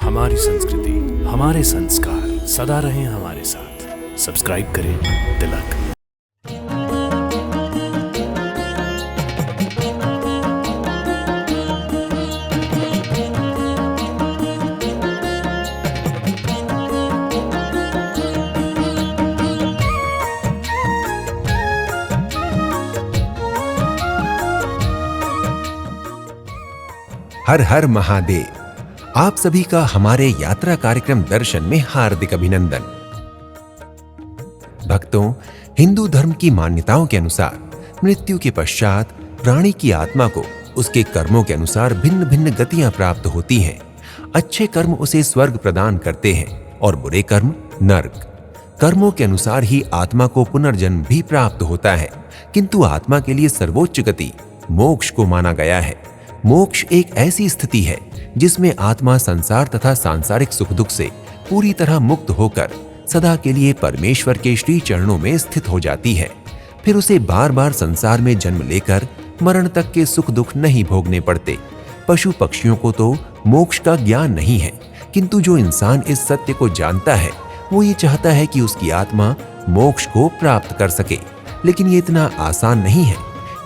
हमारी संस्कृति, हमारे संस्कार सदा रहें हमारे साथ। सब्सक्राइब करें तिलक। हर हर महादेव। आप सभी का हमारे यात्रा कार्यक्रम दर्शन में हार्दिक अभिनंदन। भक्तों, हिंदू धर्म की मान्यताओं के अनुसार मृत्यु के पश्चात प्राणी की आत्मा को उसके कर्मों के अनुसार भिन्न भिन्न गतियां प्राप्त होती हैं। अच्छे कर्म उसे स्वर्ग प्रदान करते हैं और बुरे कर्म नरक। कर्मों के अनुसार ही आत्मा को पुनर्जन्म भी प्राप्त होता है, किंतु आत्मा के लिए सर्वोच्च गति मोक्ष को माना गया है। मोक्ष एक ऐसी स्थिति है जिसमें आत्मा संसार तथा सांसारिक सुख दुख से पूरी तरह मुक्त होकर सदा के लिए परमेश्वर के श्री चरणों में स्थित हो जाती है। फिर उसे बार बार संसार में जन्म लेकर मरण तक के सुख दुख नहीं भोगने पड़ते। पशु पक्षियों को तो मोक्ष का ज्ञान नहीं है, किंतु जो इंसान इस सत्य को जानता है वो ये चाहता है कि उसकी आत्मा मोक्ष को प्राप्त कर सके, लेकिन ये इतना आसान नहीं है।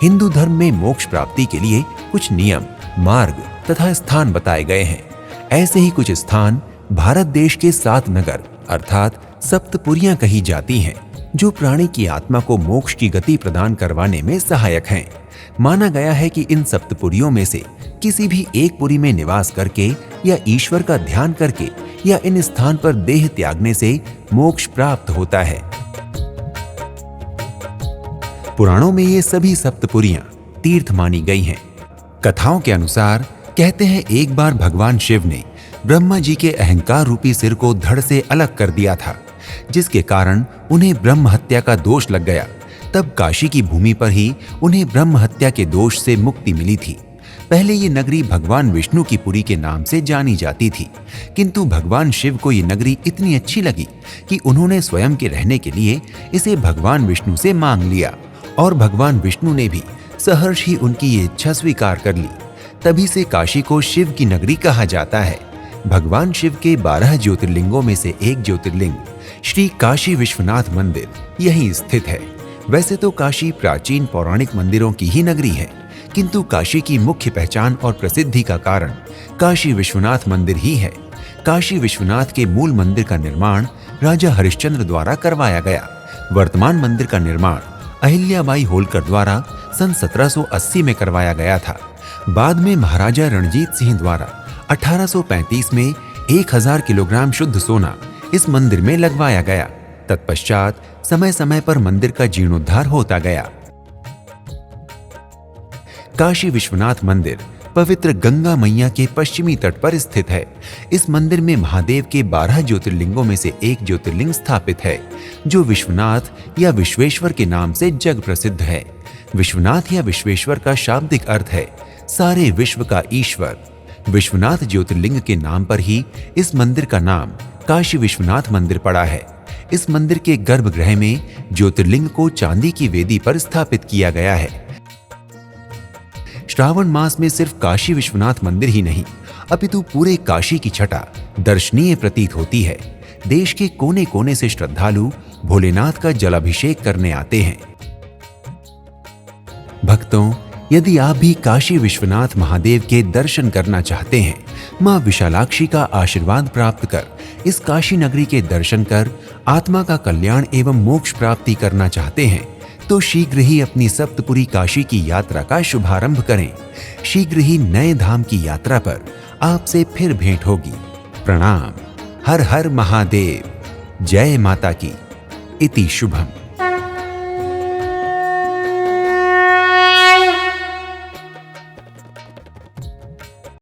हिंदू धर्म में मोक्ष प्राप्ति के लिए कुछ नियम, मार्ग तथा स्थान बताए गए हैं। ऐसे ही कुछ स्थान भारत देश के 7 नगर अर्थात सप्तपुरियां कही जाती हैं, जो प्राणी की आत्मा को मोक्ष की गति प्रदान करवाने में सहायक हैं। माना गया है कि इन सप्तपुरियों में से किसी भी एक पुरी में निवास करके या ईश्वर का ध्यान करके या इन स्थान पर देह त्यागने से मोक्ष प्राप्त होता है। पुराणों में ये सभी सप्तपुरियां तीर्थ मानी गई हैं। कथाओं के अनुसार कहते हैं एक बार भगवान शिव ने ब्रह्मा जी के अहंकार रूपी सिर को धड़ से अलग कर दिया था, जिसके कारण उन्हें ब्रह्म हत्या का दोष लग गया। तब काशी की भूमि पर ही उन्हें ब्रह्म हत्या के दोष से मुक्ति मिली थी। पहले ये नगरी भगवान विष्णु की पुरी के नाम से जानी जाती थी, किंतु भगवान शिव को ये नगरी इतनी अच्छी लगी कि उन्होंने स्वयं के रहने के लिए इसे भगवान विष्णु से मांग लिया और भगवान विष्णु ने भी सहर्ष ही उनकी ये इच्छा स्वीकार कर ली। तभी से काशी को शिव की नगरी कहा जाता है। भगवान शिव के 12 ज्योतिर्लिंगों में से एक ज्योतिर्लिंग श्री काशी विश्वनाथ मंदिर यहीं स्थित है। वैसे तो काशी प्राचीन पौराणिक मंदिरों की ही नगरी है, किंतु काशी की मुख्य पहचान और प्रसिद्धि का कारण काशी विश्वनाथ मंदिर ही है। काशी विश्वनाथ के मूल मंदिर का निर्माण राजा हरिश्चंद्र द्वारा करवाया गया। वर्तमान मंदिर का निर्माण अहिल्याबाई होलकर द्वारा सन 1780 में करवाया गया था। बाद में महाराजा रणजीत सिंह द्वारा 1835 में 1000 किलोग्राम शुद्ध सोना इस मंदिर में लगवाया गया। तत्पश्चात समय समय पर मंदिर का जीर्णोद्धार होता गया। काशी विश्वनाथ मंदिर पवित्र गंगा मैया के पश्चिमी तट पर स्थित है। इस मंदिर में महादेव के 12 ज्योतिर्लिंगों में से एक ज्योतिर्लिंग स्थापित है, जो विश्वनाथ या विश्वेश्वर के नाम से जग प्रसिद्ध है। विश्वनाथ या विश्वेश्वर का शाब्दिक अर्थ है सारे विश्व का ईश्वर। विश्वनाथ ज्योतिर्लिंग के नाम पर ही इस मंदिर का नाम काशी विश्वनाथ मंदिर पड़ा है। इस मंदिर के गर्भगृह में ज्योतिर्लिंग को चांदी की वेदी पर स्थापित किया गया है। श्रावण मास में सिर्फ काशी विश्वनाथ मंदिर ही नहीं, अपितु पूरे काशी की छटा दर्शनीय प्रतीत होती है। देश के कोने कोने से श्रद्धालु भोलेनाथ का जलाभिषेक करने आते हैं। भक्तों, यदि आप भी काशी विश्वनाथ महादेव के दर्शन करना चाहते हैं, मां विशालाक्षी का आशीर्वाद प्राप्त कर इस काशी नगरी के दर्शन कर आत्मा का कल्याण एवं मोक्ष प्राप्ति करना चाहते हैं, तो शीघ्र ही अपनी सप्तपुरी काशी की यात्रा का शुभारंभ करें। शीघ्र ही नए धाम की यात्रा पर आपसे फिर भेंट होगी। प्रणाम। हर हर महादेव। जय माता की। इति शुभम।